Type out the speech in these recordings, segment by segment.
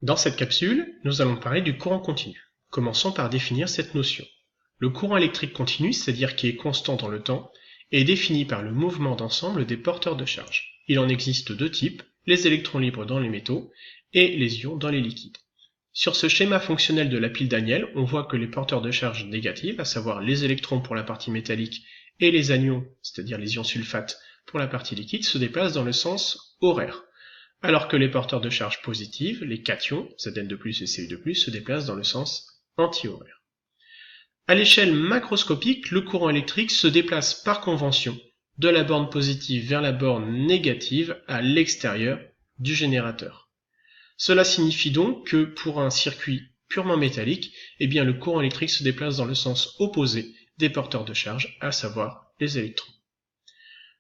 Dans cette capsule, nous allons parler du courant continu. Commençons par définir cette notion. Le courant électrique continu, c'est-à-dire qui est constant dans le temps, est défini par le mouvement d'ensemble des porteurs de charge. Il en existe deux types, les électrons libres dans les métaux et les ions dans les liquides. Sur ce schéma fonctionnel de la pile Daniel, on voit que les porteurs de charge négatives, à savoir les électrons pour la partie métallique et les anions, c'est-à-dire les ions sulfates pour la partie liquide, se déplacent dans le sens horaire, alors que les porteurs de charge positives, les cations, Zn2+, et Cu2+, se déplacent dans le sens anti-horaire. À l'échelle macroscopique, le courant électrique se déplace par convention de la borne positive vers la borne négative à l'extérieur du générateur. Cela signifie donc que pour un circuit purement métallique, le courant électrique se déplace dans le sens opposé des porteurs de charge, à savoir les électrons.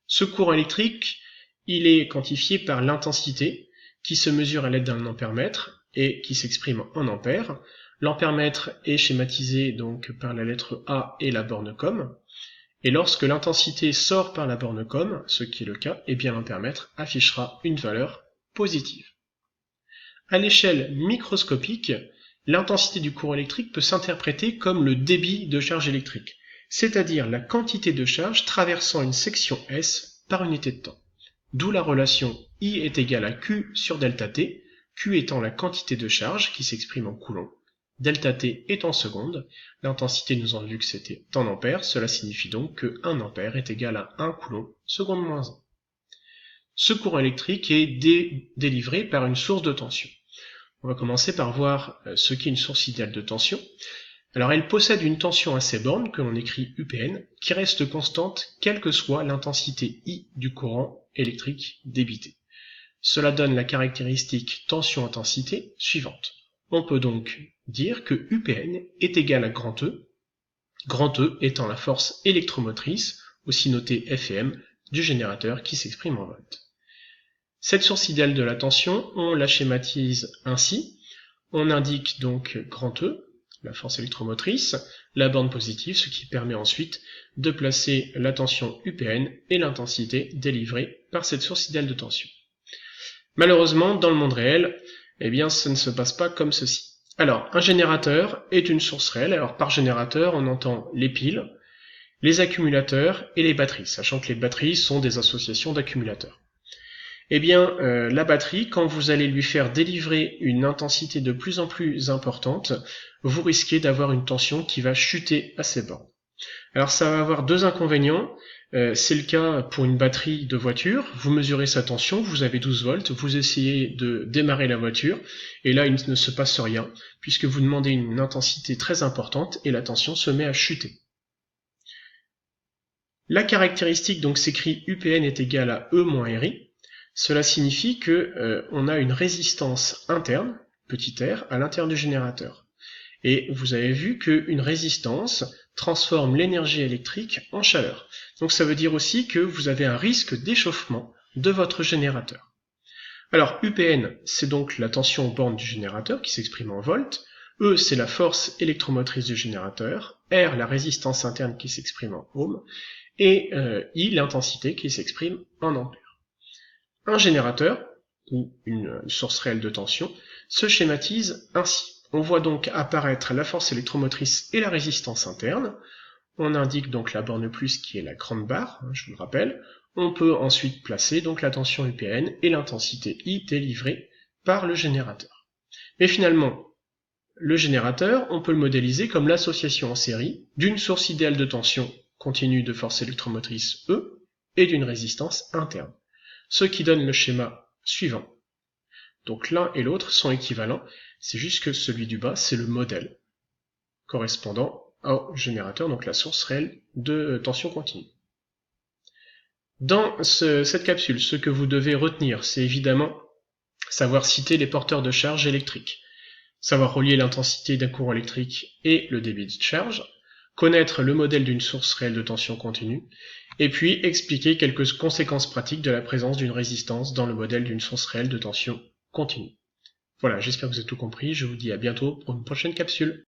Ce courant électrique, il est quantifié par l'intensité, qui se mesure à l'aide d'un ampère-mètre et qui s'exprime en ampères. L'ampère-mètre est schématisé donc par la lettre A et la borne COM. Et lorsque l'intensité sort par la borne COM, ce qui est le cas, l'ampère-mètre affichera une valeur positive. À l'échelle microscopique, l'intensité du courant électrique peut s'interpréter comme le débit de charge électrique, c'est-à-dire la quantité de charge traversant une section S par unité de temps. D'où la relation I est égale à Q sur delta T, Q étant la quantité de charge qui s'exprime en coulombs, delta T est en secondes, l'intensité nous a vu que c'était en ampères, cela signifie donc que 1 ampère est égal à 1 coulomb seconde moins 1. Ce courant électrique est délivré par une source de tension. On va commencer par voir ce qu'est une source idéale de tension. Alors elle possède une tension à ses bornes, que l'on écrit UPN, qui reste constante quelle que soit l'intensité I du courant électrique débité. Cela donne la caractéristique tension-intensité suivante. On peut donc dire que UPN est égal à grand E étant la force électromotrice, aussi notée Fm, du générateur qui s'exprime en volts. Cette source idéale de la tension, on la schématise ainsi. On indique donc grand E, la force électromotrice, la borne positive, ce qui permet ensuite de placer la tension UPN et l'intensité délivrée par cette source idéale de tension. Malheureusement, dans le monde réel, ça ne se passe pas comme ceci. Alors, un générateur est une source réelle. Alors, par générateur, on entend les piles, les accumulateurs et les batteries, sachant que les batteries sont des associations d'accumulateurs. La batterie, quand vous allez lui faire délivrer une intensité de plus en plus importante, vous risquez d'avoir une tension qui va chuter à ses bornes. Alors ça va avoir deux inconvénients. C'est le cas pour une batterie de voiture. Vous mesurez sa tension, vous avez 12 volts, vous essayez de démarrer la voiture, et là il ne se passe rien, puisque vous demandez une intensité très importante et la tension se met à chuter. La caractéristique donc s'écrit UPN est égal à E moins RI. Cela signifie que on a une résistance interne, petit r, à l'intérieur du générateur. Et vous avez vu qu'une résistance transforme l'énergie électrique en chaleur. Donc ça veut dire aussi que vous avez un risque d'échauffement de votre générateur. Alors UPN, c'est donc la tension aux bornes du générateur qui s'exprime en volts. E, c'est la force électromotrice du générateur. R, la résistance interne qui s'exprime en ohms. Et I, l'intensité qui s'exprime en ampères. Un générateur, ou une source réelle de tension, se schématise ainsi. On voit donc apparaître la force électromotrice et la résistance interne. On indique donc la borne plus qui est la grande barre, je vous le rappelle. On peut ensuite placer donc la tension UPN et l'intensité I délivrée par le générateur. Mais finalement, le générateur, on peut le modéliser comme l'association en série d'une source idéale de tension continue de force électromotrice E et d'une résistance interne. Ce qui donne le schéma suivant. Donc l'un et l'autre sont équivalents, c'est juste que celui du bas, c'est le modèle correspondant au générateur, donc la source réelle de tension continue. Dans cette capsule, ce que vous devez retenir, c'est évidemment savoir citer les porteurs de charge électrique, savoir relier l'intensité d'un courant électrique et le débit de charge, connaître le modèle d'une source réelle de tension continue, et puis expliquer quelques conséquences pratiques de la présence d'une résistance dans le modèle d'une source réelle de tension continue. Voilà, j'espère que vous avez tout compris, je vous dis à bientôt pour une prochaine capsule.